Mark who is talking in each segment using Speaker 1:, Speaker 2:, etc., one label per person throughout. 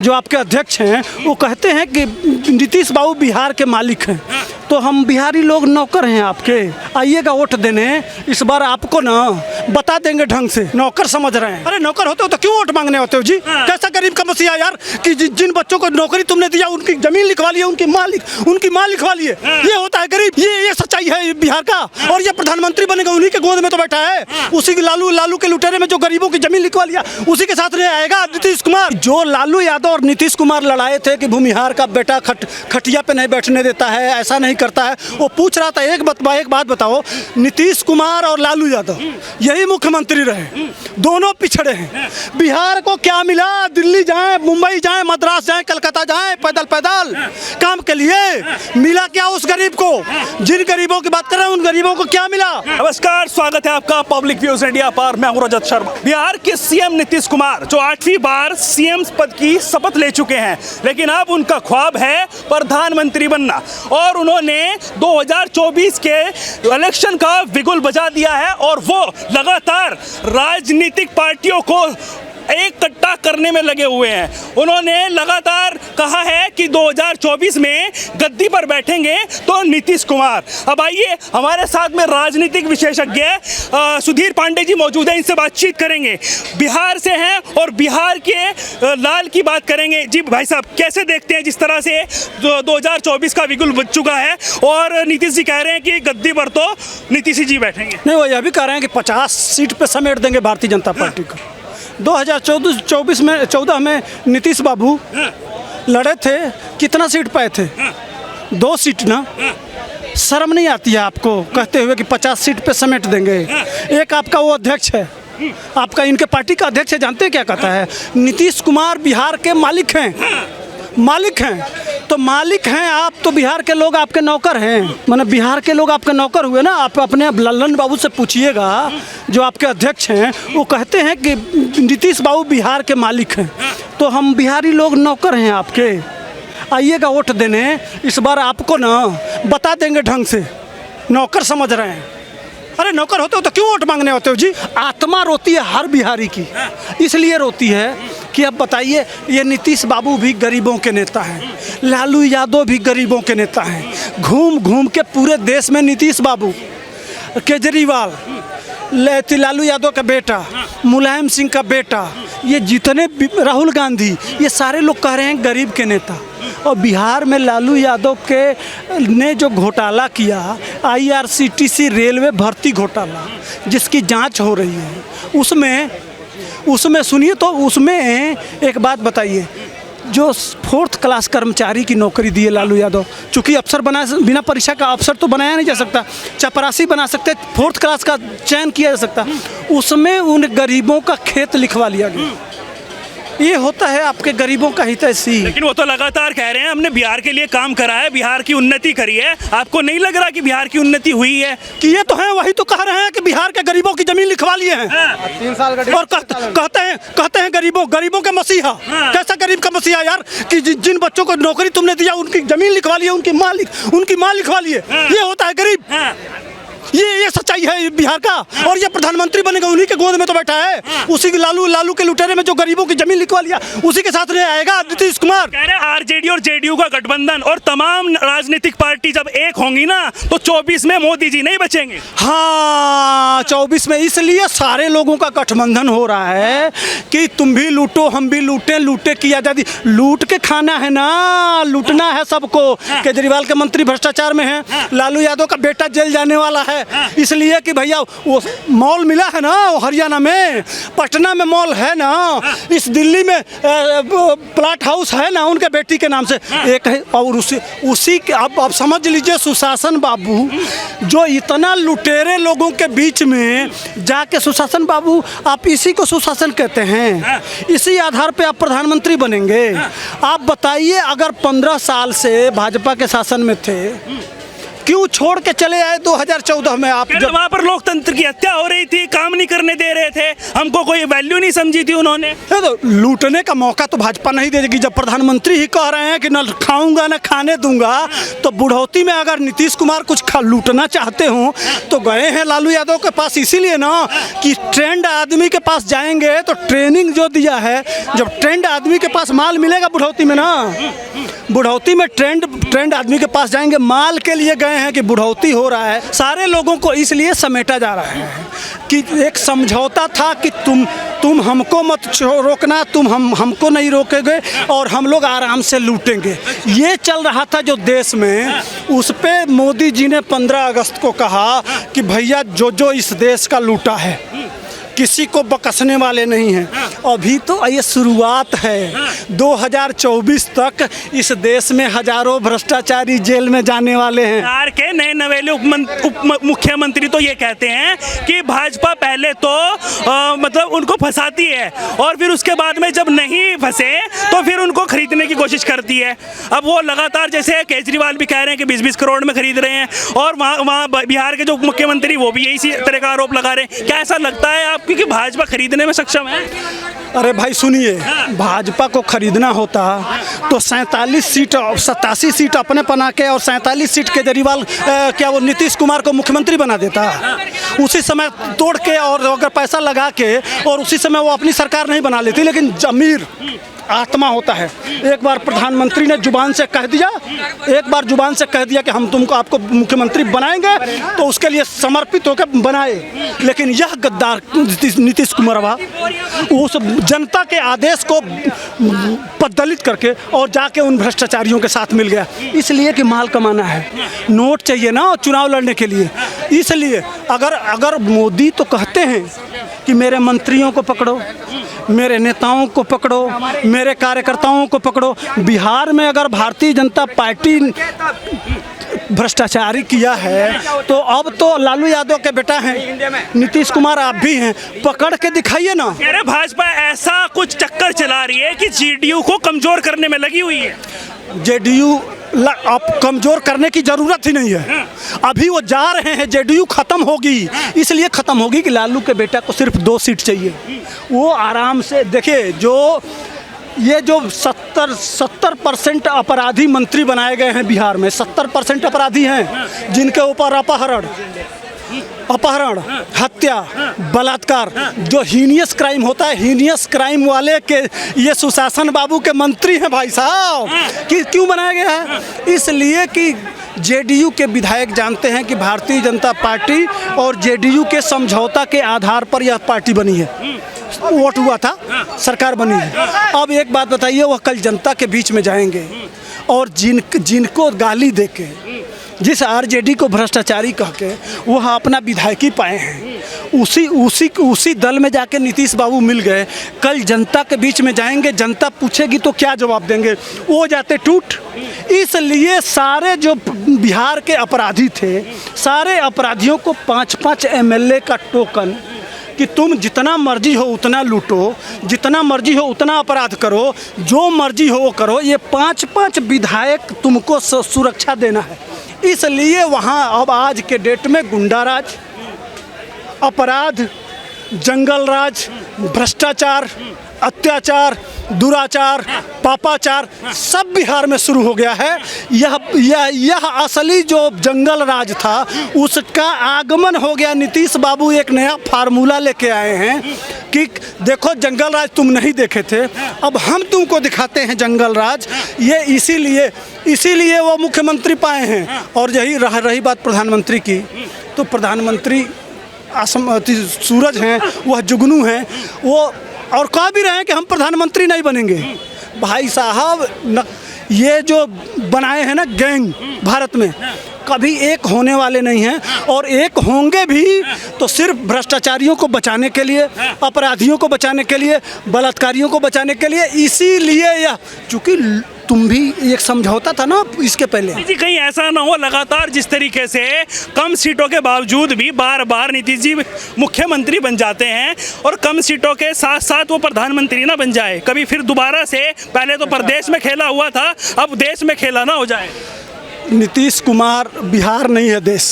Speaker 1: जो आपके अध्यक्ष हैं वो कहते हैं कि नीतीश बाबू बिहार के मालिक हैं, तो हम बिहारी लोग नौकर हैं आपके, आइएगा वोट देने, इस बार आपको ना बता देंगे ढंग से, नौकर समझ रहे हैं। अरे नौकर होते हो तो क्यों वोट मांगने होते हो जी? कैसा गरीब का मसीहा यार कि जिन बच्चों को नौकरी तुमने दिया उनकी जमीन लिखवा ली है, उनकी माँ लिखवा ली है। ये होता है गरीब, ये सच्चाई है बिहार का। और ये प्रधानमंत्री बनेगा उन्हीं के गोद में तो बैठा है, उसी के लालू के लुटेरे में जो गरीबों की जमीन लिखवा लिया उसी के साथ नहीं आएगा नीतीश कुमार। जो लालू यादव और नीतीश कुमार लड़ाए थे कि भूमिहार का बेटा खटिया पे नहीं बैठने देता है, ऐसा नहीं करता है, वो पूछ रहा था एक बात बताओ, नीतीश कुमार और लालू यादव यही मुख्यमंत्री रहे, दोनों पिछड़े हैं। बिहार को क्या मिला? दिल्ली जाएं, मुंबई जाएं, मद्रास जाएं, कलकत्ता जाएं, पैदल काम के लिए मिला क्या उस गरीब को? जिन गरीबों की बात कर रहे हैं उन गरीबों को क्या मिला?
Speaker 2: नमस्कार, स्वागत है आपका पब्लिक व्यूज इंडिया पर। मैं हूं रजत शर्मा। बिहार के सीएम नीतीश कुमार जो 8वीं बार सीएम पद की शपथ ले चुके हैं, लेकिन अब उनका ख्वाब है प्रधानमंत्री बनना, और उन्होंने 2024 के इलेक्शन का बिगुल बजा दिया है और वो लगातार राजनीतिक पार्टियों को एक कट्टा करने में लगे हुए हैं। उन्होंने लगातार कहा है कि 2024 में गद्दी पर बैठेंगे तो नीतीश कुमार। अब आइए, हमारे साथ में राजनीतिक विशेषज्ञ सुधीर पांडे जी मौजूद हैं, इनसे बातचीत करेंगे। बिहार से हैं और बिहार के लाल की बात करेंगे। जी भाई साहब, कैसे देखते हैं जिस तरह से 2024 का बिगुल बज चुका है और नीतीश जी कह रहे हैं कि गद्दी पर तो नीतीश जी बैठेंगे?
Speaker 1: नहीं, वो यह भी कह रहे हैं कि 50 सीट पे समेट देंगे भारतीय जनता पार्टी को। 2014 में नीतीश बाबू लड़े थे, कितना सीट पाए थे? 2 सीट ना। शर्म नहीं आती है आपको कहते हुए कि 50 सीट पे समेट देंगे? एक आपका वो अध्यक्ष है, आपका इनके पार्टी का अध्यक्ष है, जानते हैं क्या कहता है? नीतीश कुमार बिहार के मालिक हैं। तो मालिक हैं आप, तो बिहार के लोग आपके नौकर हैं। माने बिहार के लोग आपके नौकर हुए ना। आप अपने लल्लन बाबू से पूछिएगा, जो आपके अध्यक्ष हैं, वो कहते हैं कि नीतीश बाबू बिहार के मालिक हैं, तो हम बिहारी लोग नौकर हैं आपके, आइएगा वोट देने, इस बार आपको ना बता देंगे ढंग से, नौकर समझ रहे हैं। अरे नौकर होते हो तो क्यों वोट मांगने होते हो जी? आत्मा रोती है हर बिहारी की, इसलिए रोती है कि अब बताइए, ये नीतीश बाबू भी गरीबों के नेता हैं, लालू यादव भी गरीबों के नेता हैं। घूम घूम के पूरे देश में नीतीश बाबू, केजरीवाल, लालू यादव का बेटा, मुलायम सिंह का बेटा, ये जितने राहुल गांधी, ये सारे लोग कह रहे हैं गरीब के नेता। और बिहार में लालू यादव के ने जो घोटाला किया, IRCTC रेलवे भर्ती घोटाला, जिसकी जांच हो रही है, उसमें सुनिए तो उसमें एक बात बताइए, जो 4th क्लास कर्मचारी की नौकरी दी है लालू यादव, चूँकि अफसर बना, बिना परीक्षा का अफसर तो बनाया नहीं जा सकता, चपरासी बना सकते, 4th क्लास का चयन किया जा सकता, उसमें उन गरीबों का खेत लिखवा लिया गया। ये होता है आपके गरीबों का हितैषी।
Speaker 2: लेकिन वो तो लगातार कह रहे हैं हमने बिहार के लिए काम करा है, बिहार की उन्नति करी है। आपको नहीं लग रहा कि बिहार की उन्नति हुई है?
Speaker 1: कि ये तो है, वही तो कह रहे हैं कि बिहार के गरीबों की जमीन लिखवा लिए हैं। 3 साल का, और कहते हैं गरीबों के मसीहा। कैसा गरीब का मसीहा यार कि जिन बच्चों को नौकरी तुमने दिया उनकी जमीन लिखवा ली है, उनकी माँ लिखवा ली है। ये होता है गरीब, ये सच्चाई है बिहार का। और ये प्रधानमंत्री बनेगा उन्हीं के गोद में तो बैठा है, उसी के लालू के लुटेरे में जो गरीबों की जमीन लिखवा लिया उसी के साथ नहीं आएगा नीतीश कुमार।
Speaker 2: कह रहे आरजेडी और जेडीयू का गठबंधन और तमाम राजनीतिक पार्टी जब एक होंगी ना तो 24 में मोदी जी नहीं बचेंगे।
Speaker 1: हाँ, 24 में इसलिए सारे लोगों का गठबंधन हो रहा है कि तुम भी लूटो हम भी लूटे की आजादी। लूट के खाना है ना, लूटना है सबको। केजरीवाल के मंत्री भ्रष्टाचार में है, लालू यादव का बेटा जेल जाने वाला है, इसलिए कि भैया वो मॉल मिला है ना, वो हरियाणा में, पटना में मॉल है ना, इस दिल्ली में प्लाट हाउस है ना उनके बेटी के नाम से एक है। और उसी के आप समझ लीजिए, सुशासन बाबू जो इतना लुटेरे लोगों के बीच में जाके, सुशासन बाबू आप इसी को सुशासन कहते हैं, इसी आधार पे आप प्रधानमंत्री बनेंगे। आप बताइए, अगर 15 साल से भाजपा के शासन में थे क्यों छोड़ के चले आए 2014 में आप?
Speaker 2: जब वहाँ पर लोकतंत्र की हत्या हो रही थी, काम नहीं करने दे रहे थे, हमको कोई वैल्यू नहीं समझी थी उन्होंने।
Speaker 1: तो लूटने का मौका तो भाजपा नहीं देगी। जब प्रधानमंत्री ही कह रहे हैं कि न खाऊंगा न खाने दूंगा, तो बुढ़ौती में अगर नीतीश कुमार कुछ लूटना चाहते हो तो गए हैं लालू यादव के पास, इसीलिए ना कि ट्रेंड आदमी के पास जाएंगे तो ट्रेनिंग जो दिया है, जब ट्रेंड आदमी के पास माल मिलेगा बुढ़ौती में ना, बुढ़ौती में ट्रेंड आदमी के पास जाएंगे, माल के लिए गए हैं कि बुढ़ौती हो रहा है। सारे लोगों को इसलिए समेटा जा रहा है कि एक समझौता था कि तुम हमको मत रोकना, तुम हमको नहीं रोकेंगे और हम लोग आराम से लूटेंगे। ये चल रहा था जो देश में, उस पे मोदी जी ने 15 अगस्त को कहा कि भैया जो इस देश का लूटा है किसी को बकसने वाले नहीं हैं। अभी तो ये शुरुआत है। 2024 तक इस देश में हजारों भ्रष्टाचारी जेल में जाने वाले हैं।
Speaker 2: बिहार के नए नवेले उप मुख्यमंत्री तो ये कहते हैं कि भाजपा पहले तो मतलब उनको फंसाती है और फिर उसके बाद में जब नहीं फंसे तो फिर उनको खरीदने की कोशिश करती है। अब वो लगातार, जैसे केजरीवाल भी कह रहे हैं कि 20-20 करोड़ में खरीद रहे हैं, और वहाँ बिहार के जो उप मुख्यमंत्री वो भी यही तरह का आरोप लगा रहे हैं। क्या ऐसा लगता है आप क्योंकि भाजपा खरीदने में सक्षम है?
Speaker 1: अरे भाई सुनिए, भाजपा को खरीदना होता तो 47 सीट 87 सीट अपने बना के और 47 सीट केजरीवाल क्या वो नीतीश कुमार को मुख्यमंत्री बना देता उसी समय तोड़ के, और अगर पैसा लगा के, और उसी समय वो अपनी सरकार नहीं बना लेती। लेकिन अमीर आत्मा होता है, एक बार प्रधानमंत्री ने जुबान से कह दिया कि हम तुमको आपको मुख्यमंत्री बनाएंगे, तो उसके लिए समर्पित होकर बनाए। लेकिन यह गद्दार नीतीश कुमार उस जनता के आदेश को बदलित करके और जाके उन भ्रष्टाचारियों के साथ मिल गया, इसलिए कि माल कमाना है, नोट चाहिए ना चुनाव लड़ने के लिए। इसलिए अगर मोदी तो कहते हैं कि मेरे मंत्रियों को पकड़ो, मेरे नेताओं को पकड़ो, मेरे कार्यकर्ताओं को पकड़ो। बिहार में अगर भारतीय जनता पार्टी भ्रष्टाचारी किया है तो अब तो लालू यादव के बेटा हैं, नीतीश कुमार आप भी हैं, पकड़ के दिखाइए ना।
Speaker 2: अरे भाजपा ऐसा कुछ चक्कर चला रही है कि जेडीयू को कमजोर करने में लगी हुई है।
Speaker 1: जेडीयू अब कमजोर करने की जरूरत ही नहीं है, अभी वो जा रहे हैं। जेडीयू खत्म होगी, इसलिए खत्म होगी कि लालू के बेटा को सिर्फ 2 सीट चाहिए। वो आराम से देखिए, ये जो 70% अपराधी मंत्री बनाए गए हैं बिहार में, 70% अपराधी हैं जिनके ऊपर अपहरण, हत्या, बलात्कार, जो हीनियस क्राइम होता है, हीनियस क्राइम वाले के ये सुशासन बाबू के मंत्री हैं भाई साहब। कि क्यों बनाया गया है? इसलिए कि जेडीयू के विधायक जानते हैं कि भारतीय जनता पार्टी और जेडीयू के समझौता के आधार पर यह पार्टी बनी है, वोट हुआ था, सरकार बनी है। अब एक बात बताइए, वह कल जनता के बीच में जाएंगे और जिनको गाली देके, जिस आरजेडी को भ्रष्टाचारी कह के वह अपना विधायकी पाए हैं, उसी दल में जाके नीतीश बाबू मिल गए। कल जनता के बीच में जाएंगे, जनता पूछेगी तो क्या जवाब देंगे? वो जाते टूट। इसलिए सारे जो बिहार के अपराधी थे, सारे अपराधियों को 5-5 MLA का टोकन कि तुम जितना मर्जी हो उतना लूटो, जितना मर्जी हो उतना अपराध करो, जो मर्जी हो वो करो, ये 5-5 विधायक तुमको सुरक्षा देना है। इसलिए वहाँ अब आज के डेट में गुंडाराज, अपराध, जंगल राज, भ्रष्टाचार, अत्याचार, दुराचार, पापाचार सब बिहार में शुरू हो गया है। यह असली जो जंगल राज था उसका आगमन हो गया। नीतीश बाबू एक नया फार्मूला लेके आए हैं कि देखो जंगल राज तुम नहीं देखे थे, अब हम तुमको दिखाते हैं जंगल राज। ये इसीलिए वो मुख्यमंत्री पाए हैं। और यही रही बात प्रधानमंत्री की, तो प्रधानमंत्री सूरज हैं, वह जुगनू हैं, वो और कह भी रहे हैं कि हम प्रधानमंत्री नहीं बनेंगे। भाई साहब, ये जो बनाए हैं ना गैंग भारत में, कभी एक होने वाले नहीं हैं, और एक होंगे भी तो सिर्फ भ्रष्टाचारियों को बचाने के लिए, अपराधियों को बचाने के लिए, बलात्कारियों को बचाने के लिए। इसीलिए यह, चूँकि तुम भी एक समझौता था ना इसके पहले
Speaker 2: जी, कहीं ऐसा ना हो लगातार जिस तरीके से कम सीटों के बावजूद भी बार बार नीतीश जी मुख्यमंत्री बन जाते हैं और कम सीटों के साथ साथ वो प्रधानमंत्री ना बन जाए, कभी फिर दोबारा से, पहले तो प्रदेश में खेला हुआ था, अब देश में खेला ना हो जाए।
Speaker 1: नीतीश कुमार बिहार नहीं है देश,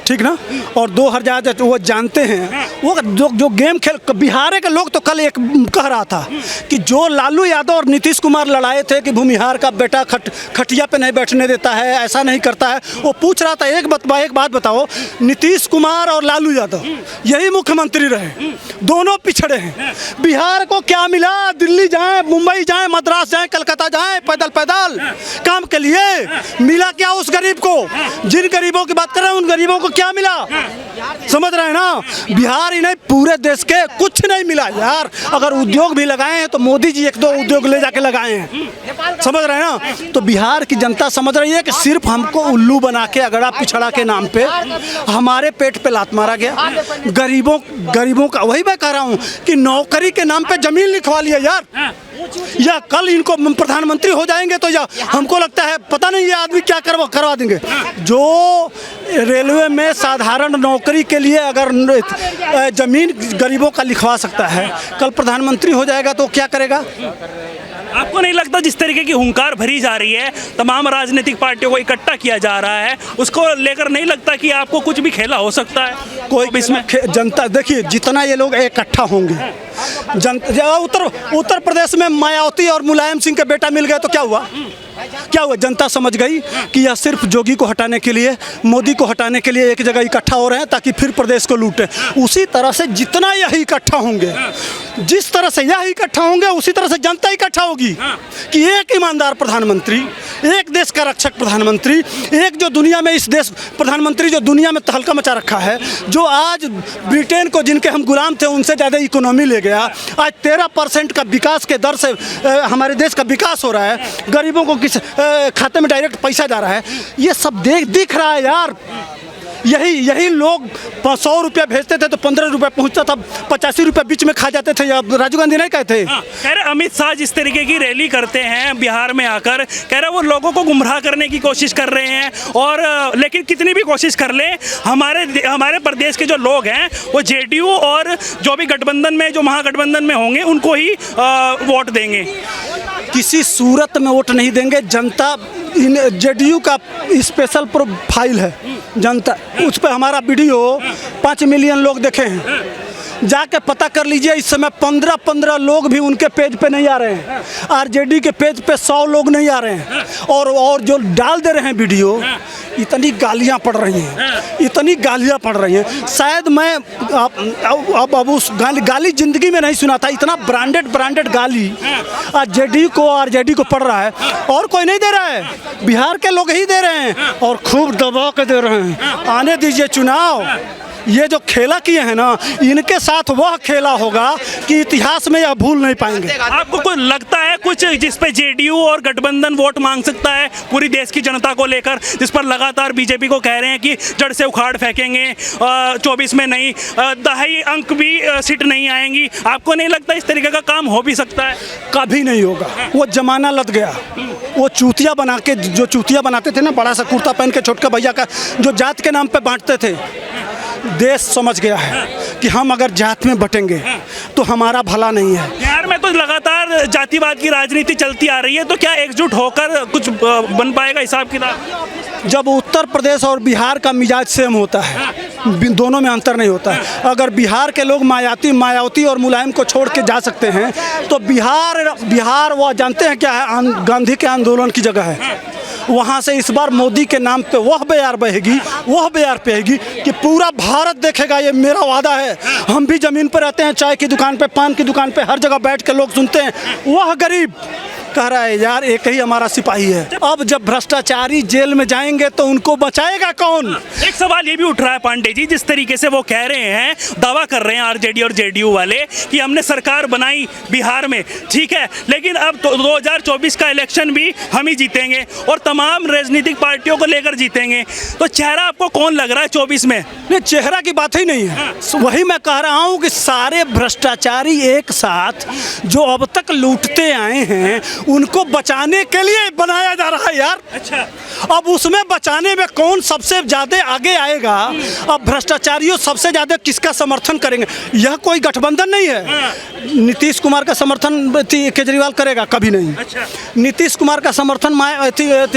Speaker 1: ठीक ना। और 2000 वो जानते हैं, वो जो गेम खेल बिहार के लोग तो कल एक कह रहा था कि जो लालू यादव और नीतीश कुमार लड़ाए थे कि भूमिहार का बेटा खटिया पे नहीं बैठने देता है, ऐसा नहीं करता है, वो पूछ रहा था एक बात बताओ, नीतीश कुमार और लालू यादव यही मुख्यमंत्री रहे, दोनों पिछड़े हैं, बिहार को क्या मिला? दिल्ली जाएं, मुंबई जाएं, मद्रास जाएं, कलकत्ता जाएं, पैदल पैदल काम के लिए मिला क्या उस गरीब को? जिन गरीबों की बात कर रहे हैं उन गरीबों को क्या मिला? समझ रहे हैं ना? बिहार ही नहीं पूरे देश के कुछ नहीं मिला यार। अगर उद्योग भी लगाए हैं तो मोदी जी 1-2 उद्योग ले जाके लगाए हैं, समझ रहे हैं ना? तो बिहार की जनता समझ रही है कि सिर्फ हमको उल्लू बना के अगड़ा पिछड़ा के नाम पे हमारे पेट पे लात मारा गया। गरीबों का वही मैं कह रहा हूँ कि नौकरी के नाम पे जमीन लिखवा लिया यार, या कल इनको प्रधानमंत्री हो जाएंगे तो या हमको लगता है पता नहीं ये आदमी क्या करवा देंगे। जो रेलवे में साधारण नौकरी के लिए अगर जमीन गरीबों का लिखवा सकता है, कल प्रधानमंत्री हो जाएगा तो क्या करेगा?
Speaker 2: आपको नहीं लगता जिस तरीके की हुंकार भरी जा रही है, तमाम राजनीतिक पार्टियों को इकट्ठा किया जा रहा है, उसको लेकर नहीं लगता कि आपको कुछ भी खेला हो सकता है?
Speaker 1: कोई इसमें जनता देखिए, जितना ये लोग इकट्ठा होंगे, उत्तर प्रदेश में मायावती और मुलायम सिंह के बेटा मिल गए तो क्या हुआ? जनता समझ गई कि यह सिर्फ जोगी को हटाने के लिए, मोदी को हटाने के लिए एक जगह इकट्ठा हो रहे हैं ताकि फिर प्रदेश को लूटें। उसी तरह से जितना यह इकट्ठा होंगे, जिस तरह से यह इकट्ठा होंगे, उसी तरह से जनता इकट्ठा होगी कि एक ईमानदार प्रधानमंत्री, एक देश का रक्षक प्रधानमंत्री, एक जो दुनिया में इस देश प्रधानमंत्री जो दुनिया में तहलका मचा रखा है, जो आज ब्रिटेन को जिनके हम गुलाम थे उनसे ज़्यादा इकोनॉमी ले गया, आज 13% का विकास के दर से हमारे देश का विकास हो रहा है, गरीबों को किस खाते में डायरेक्ट पैसा जा रहा है, ये सब दिख रहा है यार। यही लोग 100 रुपया भेजते थे तो 15 रुपये पहुँचता था, 85 रुपये बीच में खा जाते थे। राजीव गांधी नहीं कहते?
Speaker 2: कह रहे अमित शाह जिस तरीके की रैली करते हैं बिहार में आकर, कह रहे वो लोगों को गुमराह करने की कोशिश कर रहे हैं, और लेकिन कितनी भी कोशिश कर लें, हमारे प्रदेश के जो लोग हैं वो जेडीयू और जो भी गठबंधन में, जो महागठबंधन में होंगे उनको ही वोट देंगे।
Speaker 1: किसी सूरत में वोट नहीं देंगे। जनता जेडीयू का स्पेशल प्रोफाइल है जनता, उस पर हमारा वीडियो 5 मिलियन लोग देखे हैं। जाके पता कर लीजिए, इस समय 15 लोग भी उनके पेज पे नहीं आ रहे हैं, आरजेडी के पेज पे 100 लोग नहीं आ रहे हैं, और जो डाल दे रहे हैं वीडियो, इतनी गालियां पड़ रही हैं, शायद मैं अब उस गाली जिंदगी में नहीं सुना था। इतना ब्रांडेड गाली आज जेडीयू को आरजेडी को पड़ रहा है, और कोई नहीं दे रहा है, बिहार के लोग ही दे रहे हैं, और खूब दबा के दे रहे हैं। आने दीजिए चुनाव। ये जो खेला किए हैं ना, इनके साथ वह खेला होगा कि इतिहास में यह भूल नहीं पाएंगे।
Speaker 2: आपको कुछ लगता है कुछ जिस पे जेडीयू और गठबंधन वोट मांग सकता है पूरी देश की जनता को लेकर, जिस पर लगातार बीजेपी को कह रहे हैं कि जड़ से उखाड़ फेंकेंगे, 24 में नहीं, 2.5 अंक भी सीट नहीं आएंगी? आपको नहीं लगता इस तरीके का काम हो भी सकता है?
Speaker 1: कभी नहीं होगा। वो जमाना लग गया। वो चूतिया बना के, जो चूतिया बनाते थे ना, बड़ा सा कुर्ता पहन के छोटका भैया का, जो जात के नाम पे बांटते थे, देश समझ गया है कि हम अगर जात में बटेंगे तो हमारा भला नहीं है।
Speaker 2: बिहार में तो लगातार जातिवाद की राजनीति चलती आ रही है, तो क्या एकजुट होकर कुछ बन पाएगा हिसाब किताब?
Speaker 1: जब उत्तर प्रदेश और बिहार का मिजाज सेम होता है, दोनों में अंतर नहीं होता है। अगर बिहार के लोग मायावती और मुलायम को छोड़ के जा सकते हैं तो बिहार वो जानते हैं क्या है, गांधी के आंदोलन की जगह है। वहाँ से इस बार मोदी के नाम पे वह बयार बहेगी कि पूरा भारत देखेगा, ये मेरा वादा है। हम भी ज़मीन पर रहते हैं, चाय की दुकान पे, पान की दुकान पे, हर जगह बैठ के लोग सुनते हैं। वह गरीब कह रहा है यार एक ही हमारा सिपाही है। अब जब भ्रष्टाचारी जेल में जाएंगे तो उनको बचाएगा कौन?
Speaker 2: एक सवाल ये भी उठ रहा है पांडे जी, जिस तरीके से वो कह रहे हैं, दावा कर रहे हैं आरजेडी और जेडीयू वाले कि हमने सरकार बनाई बिहार में, ठीक है, लेकिन अब 2024 का इलेक्शन भी हम ही जीतेंगे और तमाम राजनीतिक पार्टियों को लेकर जीतेंगे, तो चेहरा आपको कौन लग रहा है 24 में?
Speaker 1: नहीं, चेहरा की बात ही नहीं है। वही मैं कह रहा हूँ कि सारे भ्रष्टाचारी एक साथ जो अब तक लूटते आए हैं उनको बचाने के लिए बनाया जा रहा है यार।
Speaker 2: अच्छा,
Speaker 1: अब उसमें बचाने में कौन सबसे ज़्यादा आगे आएगा, अब भ्रष्टाचारियों सबसे ज़्यादा किसका समर्थन करेंगे, यह कोई गठबंधन नहीं है। नीतीश कुमार का समर्थन केजरीवाल करेगा, कभी नहीं।
Speaker 2: अच्छा।
Speaker 1: नीतीश कुमार का समर्थन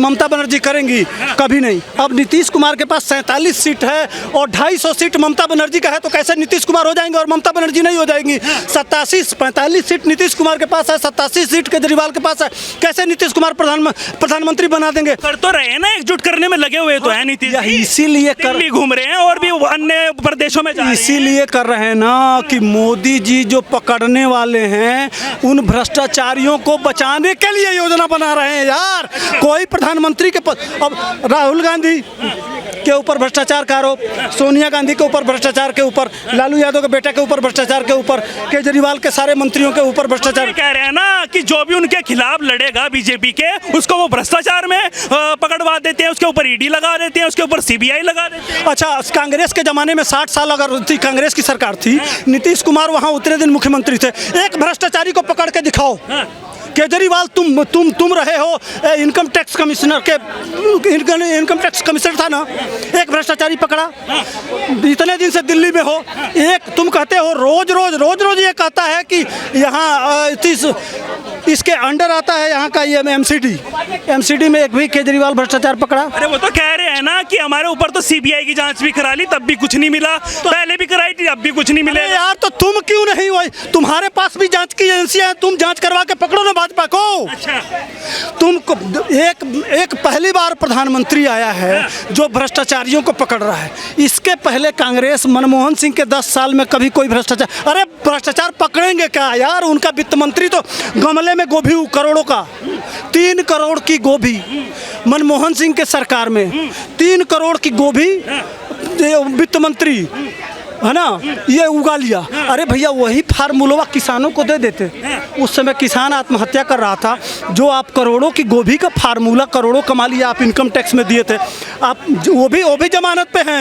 Speaker 1: ममता बनर्जी करेंगी, कभी नहीं। अब नीतीश कुमार के पास 47 सीट है और 250 सीट ममता बनर्जी का है, तो कैसे नीतीश कुमार हो जाएंगे और ममता बनर्जी नहीं हो जाएंगी। 45 सीट नीतीश कुमार के पास है, 87 सीट केजरीवाल के पास है, कैसे नीतीश कुमार प्रधानमंत्री बना देंगे।
Speaker 2: कर तो रहे हैं ना, एकजुट करने में लगे हुए तो हैं नीतीश जी।
Speaker 1: इसीलिए
Speaker 2: दिल्ली घूम रहे हैं और भी अन्य प्रदेशों में जा रहे हैं।
Speaker 1: इसीलिए कर रहे हैं ना कि मोदी जी जो पकड़ने वाले हैं उन भ्रष्टाचारियों को बचाने के लिए योजना बना रहे हैं यार। कोई प्रधानमंत्री के पद, अब राहुल गांधी के ऊपर भ्रष्टाचार का आरोप, सोनिया गांधी के ऊपर भ्रष्टाचार के ऊपर, लालू यादव के बेटे के ऊपर भ्रष्टाचार के ऊपर, केजरीवाल के सारे मंत्रियों के ऊपर भ्रष्टाचार।
Speaker 2: कह रहे हैं ना कि जो भी उनके खिलाफ लड़ेगा बीजेपी के, उसको वो भ्रष्टाचार में पकड़वा देते हैं, उसके ऊपर ईडी लगा देते हैं, उसके ऊपर सीबीआई लगा देते हैं।
Speaker 1: अच्छा, कांग्रेस के जमाने में 60 साल अगर थी कांग्रेस की सरकार थी, नीतीश कुमार वहाँ उतने दिन मुख्यमंत्री थे, एक भ्रष्टाचारी को पकड़ के दिखाओ। केजरीवाल तुम रहे हो इनकम टैक्स कमिश्नर के, इनकम टैक्स कमिश्नर था ना, एक भ्रष्टाचारी पकड़ा, इतने दिन से दिल्ली में हो, एक तुम कहते हो रोज ये कहता है कि यहाँ इसके अंडर आता है यहाँ का ये एमसीडी में एक भी केजरीवाल भ्रष्टाचार पकड़ा।
Speaker 2: अरे वो तो कह रहे हैं ना कि हमारे ऊपर तो सीबीआई की जांच भी करा ली, तब भी कुछ नहीं मिला, तो पहले भी कराई थी, अब भी कुछ नहीं मिला
Speaker 1: यार। तो तुम क्यों नहीं, वही तुम्हारे पास भी जांच की एजेंसियां हैं, तुम जांच करवा के पकड़ो ना भाजपा को।
Speaker 2: अच्छा,
Speaker 1: तुमको एक पहली बार प्रधानमंत्री आया है जो भ्रष्टाचारियों को पकड़ रहा है। इसके पहले कांग्रेस मनमोहन सिंह के 10 साल में कभी कोई भ्रष्टाचार, अरे भ्रष्टाचार पकड़ेंगे क्या यार। उनका वित्त मंत्री तो गमले में गोभी करोड़ों का, 3 करोड़ की गोभी मनमोहन सिंह के सरकार में, 3 करोड़ की गोभी वित्त मंत्री है ना, ये उगा लिया। अरे भैया वही फार्मूला किसानों को दे देते, उस समय किसान आत्महत्या कर रहा था, जो आप करोड़ों की गोभी का फार्मूला करोड़ों कमा लिया, आप इनकम टैक्स में दिए थे, आप वो भी जमानत पे हैं।